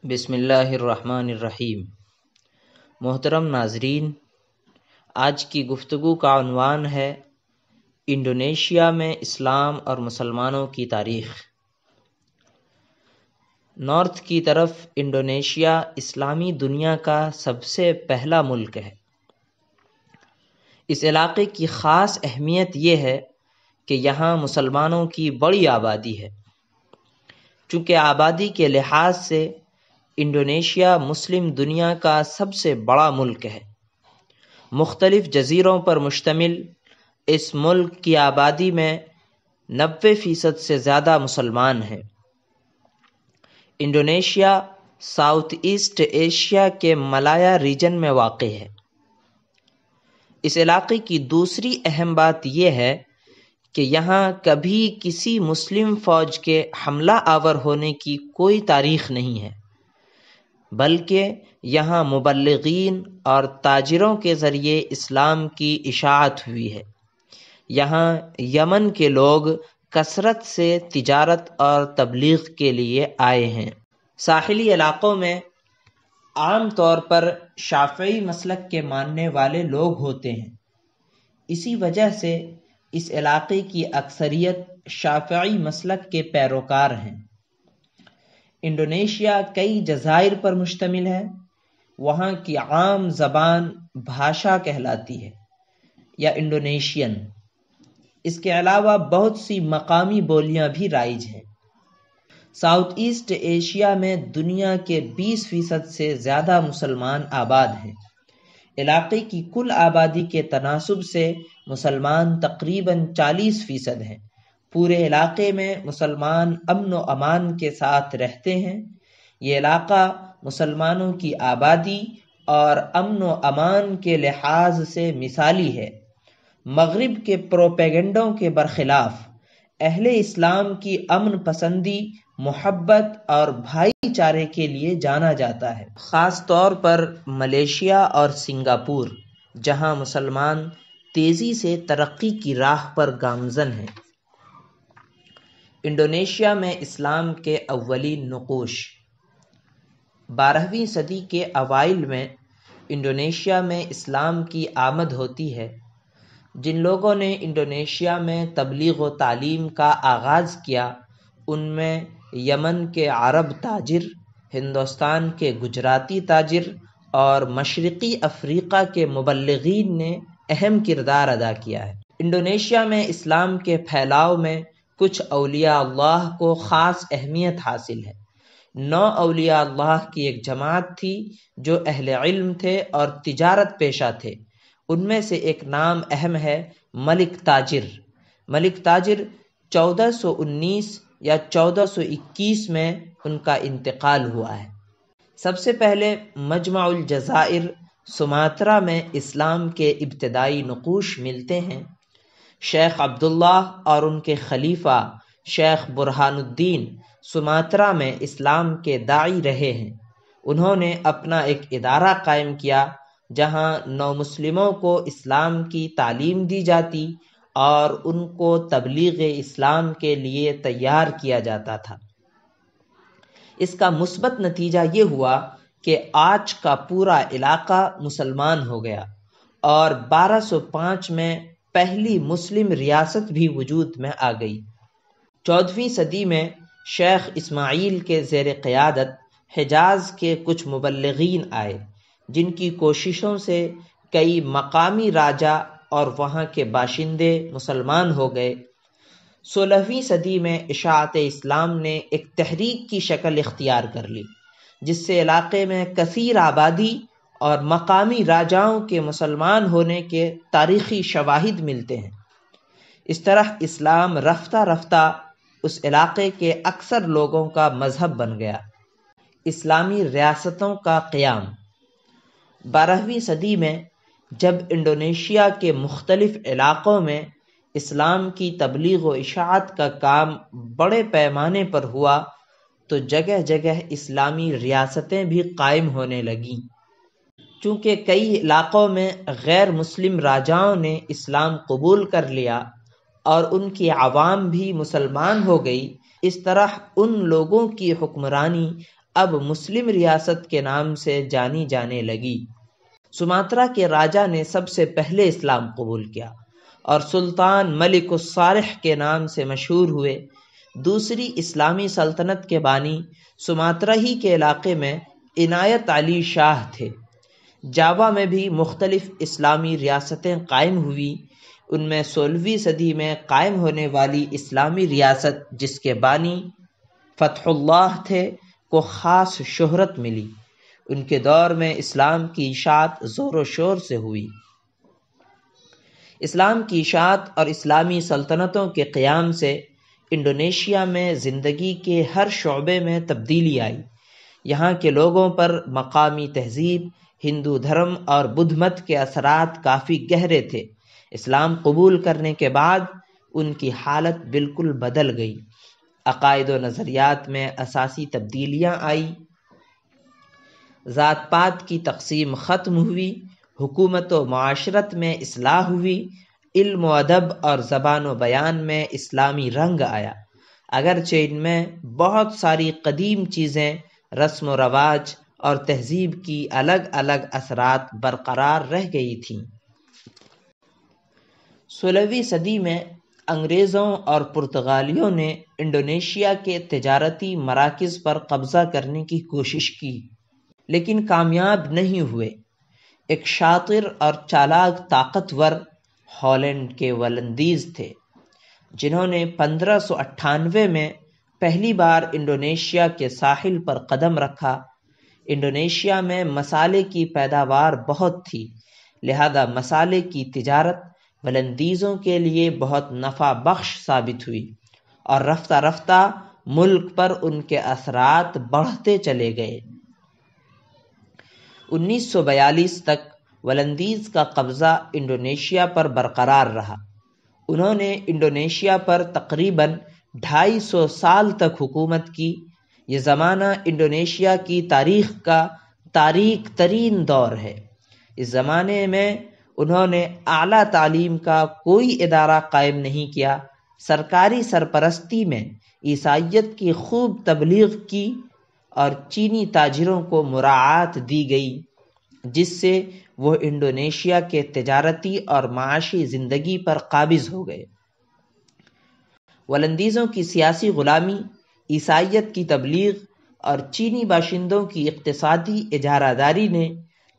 بسم اللہ الرحمن الرحیم۔ محترم ناظرین، آج کی گفتگو کا عنوان ہے انڈونیشیا میں اسلام اور مسلمانوں کی تاریخ۔ نارتھ کی طرف انڈونیشیا اسلامی دنیا کا سب سے پہلا ملک ہے۔ اس علاقے کی خاص اہمیت یہ ہے کہ یہاں مسلمانوں کی بڑی آبادی ہے۔ چونکہ آبادی کے لحاظ سے انڈونیشیا مسلم دنیا کا سب سے بڑا ملک ہے۔ مختلف جزیروں پر مشتمل اس ملک کی آبادی میں 90% سے زیادہ مسلمان ہیں۔ انڈونیشیا ساؤتھ ایسٹ ایشیا کے ملایا ریجن میں واقع ہے۔ اس علاقے کی دوسری اہم بات یہ ہے کہ یہاں کبھی کسی مسلم فوج کے حملہ آور ہونے کی کوئی تاریخ نہیں ہے، بلکہ یہاں مبلغین اور تاجروں کے ذریعے اسلام کی اشاعت ہوئی ہے۔ یہاں یمن کے لوگ کثرت سے تجارت اور تبلیغ کے لیے آئے ہیں۔ ساحلی علاقوں میں عام طور پر شافعی مسلک کے ماننے والے لوگ ہوتے ہیں۔ اسی وجہ سے اس علاقے کی اکثریت شافعی مسلک کے پیروکار ہیں۔ انڈونیشیا کئی جزائر پر مشتمل ہے۔ وہاں کی عام زبان بھاشا کہلاتی ہے یا انڈونیشین۔ اس کے علاوہ بہت سی مقامی بولیاں بھی رائج ہیں۔ ساؤتھ ایسٹ ایشیا میں دنیا کے 20% سے زیادہ مسلمان آباد ہیں۔ علاقے کی کل آبادی کے تناسب سے مسلمان تقریباً 40% ہیں۔ پورے علاقے میں مسلمان امن و امان کے ساتھ رہتے ہیں۔ یہ علاقہ مسلمانوں کی آبادی اور امن و امان کے لحاظ سے مثالی ہے۔ مغرب کے پروپیگنڈوں کے برخلاف اہل اسلام کی امن پسندی، محبت اور بھائی چارے کے لیے جانا جاتا ہے، خاص طور پر ملیشیا اور سنگاپور، جہاں مسلمان تیزی سے ترقی کی راہ پر گامزن ہیں۔ انڈونیشیا میں اسلام کے اولین نقوش 12ویں صدی کے اوائل میں انڈونیشیا میں اسلام کی آمد ہوتی ہے۔ جن لوگوں نے انڈونیشیا میں تبلیغ و تعلیم کا آغاز کیا ان میں یمن کے عرب تاجر، ہندوستان کے گجراتی تاجر اور مشرقی افریقہ کے مبلغین نے اہم کردار ادا کیا ہے۔ انڈونیشیا میں اسلام کے پھیلاؤ میں کچھ اولیاء اللہ کو خاص اہمیت حاصل ہے۔ 9 اولیاء اللہ کی ایک جماعت تھی جو اہل علم تھے اور تجارت پیشہ تھے۔ ان میں سے ایک نام اہم ہے ملک تاجر۔ ملک تاجر 1419 یا 1421 میں ان کا انتقال ہوا ہے۔ سب سے پہلے مجمع الجزائر سماترا میں اسلام کے ابتدائی نقوش ملتے ہیں۔ شیخ عبداللہ اور ان کے خلیفہ شیخ برہان الدین سماترا میں اسلام کے داعی رہے ہیں۔ انہوں نے اپنا ایک ادارہ قائم کیا جہاں نومسلموں کو اسلام کی تعلیم دی جاتی اور ان کو تبلیغ اسلام کے لیے تیار کیا جاتا تھا۔ اس کا مثبت نتیجہ یہ ہوا کہ آج کا پورا علاقہ مسلمان ہو گیا اور 1205 میں پہلی مسلم ریاست بھی وجود میں آ گئی۔ 14ویں صدی میں شیخ اسماعیل کے زیر قیادت حجاز کے کچھ مبلغین آئے، جن کی کوششوں سے کئی مقامی راجا اور وہاں کے باشندے مسلمان ہو گئے۔ 16ویں صدی میں اشاعت اسلام نے ایک تحریک کی شکل اختیار کر لی، جس سے علاقے میں کثیر آبادی اور مقامی راجاؤں کے مسلمان ہونے کے تاریخی شواہد ملتے ہیں۔ اس طرح اسلام رفتہ رفتہ اس علاقے کے اکثر لوگوں کا مذہب بن گیا۔ اسلامی ریاستوں کا قیام 12ویں صدی میں جب انڈونیشیا کے مختلف علاقوں میں اسلام کی تبلیغ و اشاعت کا کام بڑے پیمانے پر ہوا تو جگہ جگہ اسلامی ریاستیں بھی قائم ہونے لگیں۔ چونکہ کئی علاقوں میں غیر مسلم راجاؤں نے اسلام قبول کر لیا اور ان کی عوام بھی مسلمان ہو گئی، اس طرح ان لوگوں کی حکمرانی اب مسلم ریاست کے نام سے جانی جانے لگی۔ سماترا کے راجا نے سب سے پہلے اسلام قبول کیا اور سلطان ملک الصالح کے نام سے مشہور ہوئے۔ دوسری اسلامی سلطنت کے بانی سماترا ہی کے علاقے میں عنایت علی شاہ تھے۔ جاوا میں بھی مختلف اسلامی ریاستیں قائم ہوئی۔ ان میں 16ویں صدی میں قائم ہونے والی اسلامی ریاست جس کے بانی فتح اللہ تھے کو خاص شہرت ملی۔ ان کے دور میں اسلام کی اشاعت زور و شور سے ہوئی۔ اسلام کی اشاعت اور اسلامی سلطنتوں کے قیام سے انڈونیشیا میں زندگی کے ہر شعبے میں تبدیلی آئی۔ یہاں کے لوگوں پر مقامی تہذیب، ہندو دھرم اور بدھ مت کے اثرات کافی گہرے تھے۔ اسلام قبول کرنے کے بعد ان کی حالت بالکل بدل گئی۔ عقائد و نظریات میں اساسی تبدیلیاں آئی، ذات پات کی تقسیم ختم ہوئی، حکومت و معاشرت میں اصلاح ہوئی، علم و ادب اور زبان و بیان میں اسلامی رنگ آیا، اگرچہ ان میں بہت ساری قدیم چیزیں، رسم و رواج اور تہذیب کی الگ الگ اثرات برقرار رہ گئی تھیں۔ 16ویں صدی میں انگریزوں اور پرتگالیوں نے انڈونیشیا کے تجارتی مراکز پر قبضہ کرنے کی کوشش کی لیکن کامیاب نہیں ہوئے۔ ایک شاطر اور چالاک طاقتور ہالینڈ کے ولندیز تھے جنہوں نے 1598 میں پہلی بار انڈونیشیا کے ساحل پر قدم رکھا۔ انڈونیشیا میں مسالے کی پیداوار بہت تھی، لہذا مسالے کی تجارت ولندیزوں کے لیے بہت نفع بخش ثابت ہوئی اور رفتہ رفتہ ملک پر ان کے اثرات بڑھتے چلے گئے۔ 1942 تک ولندیز کا قبضہ انڈونیشیا پر برقرار رہا۔ انہوں نے انڈونیشیا پر تقریباً 250 سال تک حکومت کی۔ یہ زمانہ انڈونیشیا کی تاریخ کا تاریک ترین دور ہے۔ اس زمانے میں انہوں نے اعلیٰ تعلیم کا کوئی ادارہ قائم نہیں کیا۔ سرکاری سرپرستی میں عیسائیت کی خوب تبلیغ کی اور چینی تاجروں کو مراعات دی گئی، جس سے وہ انڈونیشیا کے تجارتی اور معاشی زندگی پر قابض ہو گئے۔ ولندیزوں کی سیاسی غلامی، عیسائیت کی تبلیغ اور چینی باشندوں کی اقتصادی اجارہ داری نے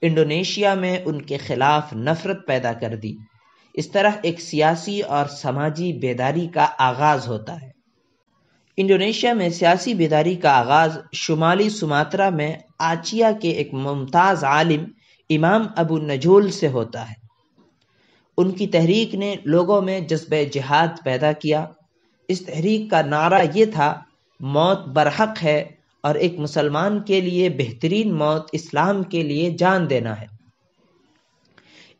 انڈونیشیا میں ان کے خلاف نفرت پیدا کر دی۔ اس طرح ایک سیاسی اور سماجی بیداری کا آغاز ہوتا ہے۔ انڈونیشیا میں سیاسی بیداری کا آغاز شمالی سماترا میں آچیا کے ایک ممتاز عالم امام ابو نجول سے ہوتا ہے۔ ان کی تحریک نے لوگوں میں جذبہ جہاد پیدا کیا۔ اس تحریک کا نعرہ یہ تھا، موت برحق ہے اور ایک مسلمان کے لیے بہترین موت اسلام کے لیے جان دینا ہے۔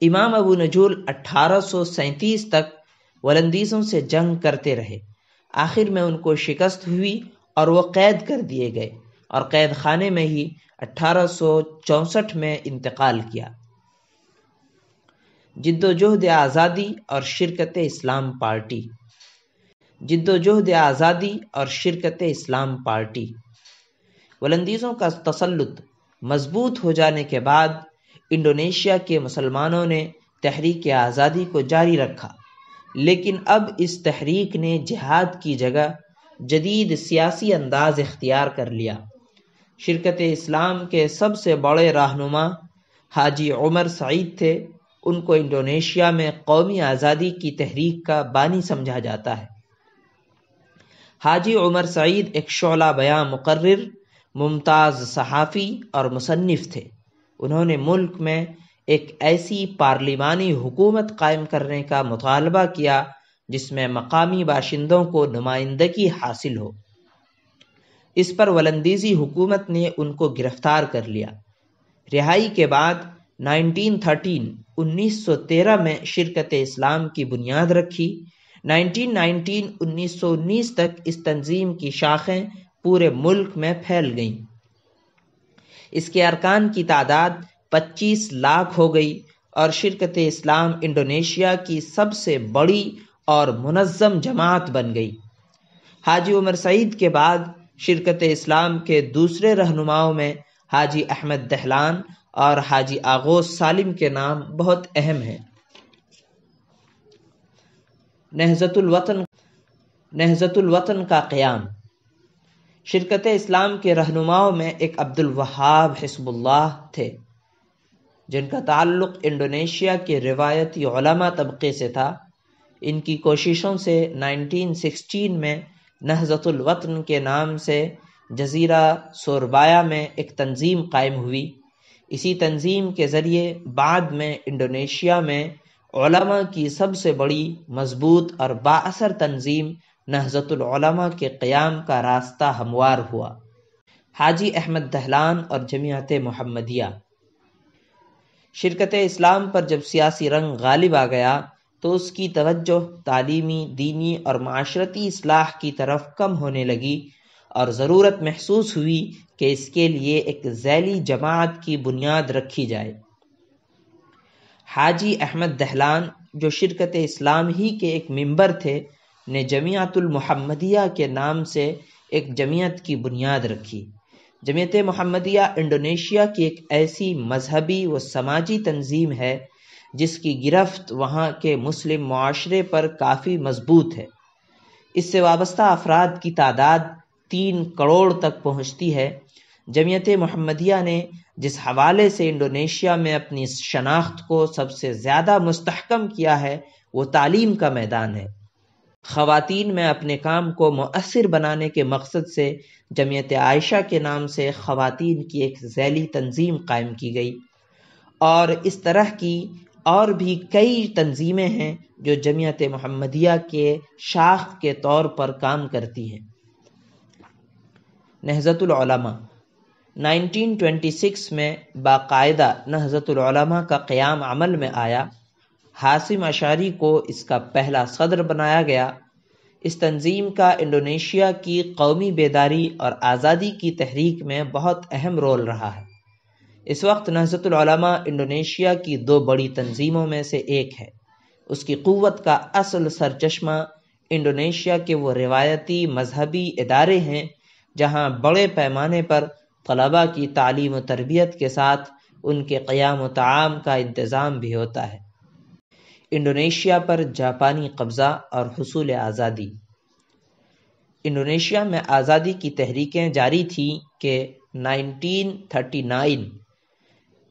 امام ابو نجول 1837 تک ولندیزوں سے جنگ کرتے رہے۔ آخر میں ان کو شکست ہوئی اور وہ قید کر دیے گئے اور قید خانے میں ہی 1864 میں انتقال کیا۔ جدوجہد آزادی اور شرکت اسلام پارٹی۔ جدوجہد آزادی اور شرکت اسلام پارٹی۔ ولندیزوں کا تسلط مضبوط ہو جانے کے بعد انڈونیشیا کے مسلمانوں نے تحریک آزادی کو جاری رکھا، لیکن اب اس تحریک نے جہاد کی جگہ جدید سیاسی انداز اختیار کر لیا۔ شرکت اسلام کے سب سے بڑے رہنما حاجی عمر سعید تھے۔ ان کو انڈونیشیا میں قومی آزادی کی تحریک کا بانی سمجھا جاتا ہے۔ حاجی عمر سعید ایک شعلہ بیاں مقرر، ممتاز صحافی اور مصنف تھے۔ انہوں نے ملک میں ایک ایسی پارلیمانی حکومت قائم کرنے کا مطالبہ کیا جس میں مقامی باشندوں کو نمائندگی حاصل ہو۔ اس پر ولندیزی حکومت نے ان کو گرفتار کر لیا۔ رہائی کے بعد 1913 میں شرکت اسلام کی بنیاد رکھی۔ 1919 تک اس تنظیم کی شاخیں پورے ملک میں پھیل گئیں۔ اس کے ارکان کی تعداد 25 لاکھ ہو گئی اور شرکت اسلام انڈونیشیا کی سب سے بڑی اور منظم جماعت بن گئی۔ حاجی عمر سعید کے بعد شرکت اسلام کے دوسرے رہنماؤں میں حاجی احمد دہلان اور حاجی آغوث سالم کے نام بہت اہم ہیں۔ نہضت الوطن کا قیام۔ شرکت اسلام کے رہنماؤں میں ایک عبد الوہاب حزب اللہ تھے، جن کا تعلق انڈونیشیا کے روایتی علماء طبقے سے تھا۔ ان کی کوششوں سے 1916 میں نہضت الوطن کے نام سے جزیرہ سوربایا میں ایک تنظیم قائم ہوئی۔ اسی تنظیم کے ذریعے بعد میں انڈونیشیا میں علماء کی سب سے بڑی، مضبوط اور بااثر تنظیم نہضت العلماء کے قیام کا راستہ ہموار ہوا۔ حاجی احمد دہلان اور جمعیت محمدیہ۔ شرکت اسلام پر جب سیاسی رنگ غالب آ گیا تو اس کی توجہ تعلیمی، دینی اور معاشرتی اصلاح کی طرف کم ہونے لگی، اور ضرورت محسوس ہوئی کہ اس کے لیے ایک ذیلی جماعت کی بنیاد رکھی جائے۔ حاجی احمد دہلان، جو شرکت اسلام ہی کے ایک ممبر تھے، نے جمعیت المحمدیہ کے نام سے ایک جمعیت کی بنیاد رکھی۔ جمعیت محمدیہ انڈونیشیا کی ایک ایسی مذہبی و سماجی تنظیم ہے جس کی گرفت وہاں کے مسلم معاشرے پر کافی مضبوط ہے۔ اس سے وابستہ افراد کی تعداد 3 کروڑ تک پہنچتی ہے۔ جمعیت محمدیہ نے جس حوالے سے انڈونیشیا میں اپنی شناخت کو سب سے زیادہ مستحکم کیا ہے وہ تعلیم کا میدان ہے۔ خواتین میں اپنے کام کو مؤثر بنانے کے مقصد سے جمعیت عائشہ کے نام سے خواتین کی ایک ذیلی تنظیم قائم کی گئی، اور اس طرح کی اور بھی کئی تنظیمیں ہیں جو جمعیت محمدیہ کے شاخ کے طور پر کام کرتی ہیں۔ نہضت العلماء۔ 1926 میں باقاعدہ نہضت العلماء کا قیام عمل میں آیا۔ حاسم اشعری کو اس کا پہلا صدر بنایا گیا۔ اس تنظیم کا انڈونیشیا کی قومی بیداری اور آزادی کی تحریک میں بہت اہم رول رہا ہے۔ اس وقت نہضت العلماء انڈونیشیا کی 2 بڑی تنظیموں میں سے ایک ہے۔ اس کی قوت کا اصل سرچشمہ انڈونیشیا کے وہ روایتی مذہبی ادارے ہیں جہاں بڑے پیمانے پر طلباء کی تعلیم و تربیت کے ساتھ ان کے قیام و طعام کا انتظام بھی ہوتا ہے۔ انڈونیشیا پر جاپانی قبضہ اور حصول آزادی۔ انڈونیشیا میں آزادی کی تحریکیں جاری تھیں کہ 1939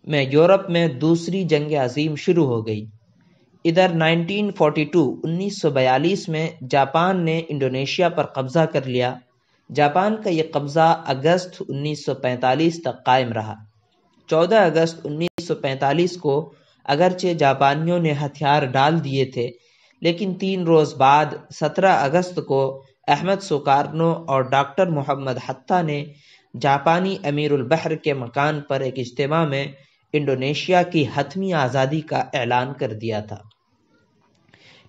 میں یورپ میں دوسری جنگ عظیم شروع ہو گئی۔ ادھر 1942 میں جاپان نے انڈونیشیا پر قبضہ کر لیا۔ جاپان کا یہ قبضہ اگست 1945 تک قائم رہا۔ 14 اگست 1945 کو اگرچہ جاپانیوں نے ہتھیار ڈال دیے تھے، لیکن 3 روز بعد 17 اگست کو احمد سوکارنو اور ڈاکٹر محمد حتیٰ نے جاپانی امیر البحر کے مکان پر ایک اجتماع میں انڈونیشیا کی حتمی آزادی کا اعلان کر دیا تھا۔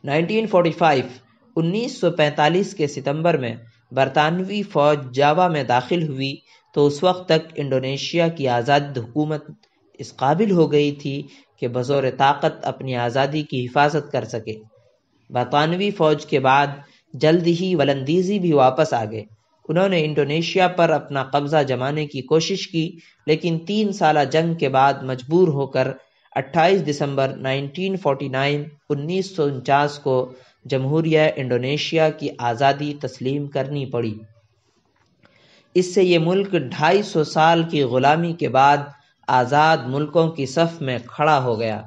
1945 کے ستمبر میں برطانوی فوج جاوا میں داخل ہوئی تو اس وقت تک انڈونیشیا کی آزاد حکومت اس قابل ہو گئی تھی کہ بزور طاقت اپنی آزادی کی حفاظت کر سکے۔ برطانوی فوج کے بعد جلد ہی ولندیزی بھی واپس آ گئے۔ انہوں نے انڈونیشیا پر اپنا قبضہ جمانے کی کوشش کی، لیکن 3 سالہ جنگ کے بعد مجبور ہو کر 28 دسمبر 1949 کو جمہوریہ انڈونیشیا کی آزادی تسلیم کرنی پڑی۔ اس سے یہ ملک 250 سال کی غلامی کے بعد آزاد ملکوں کی صف میں کھڑا ہو گیا۔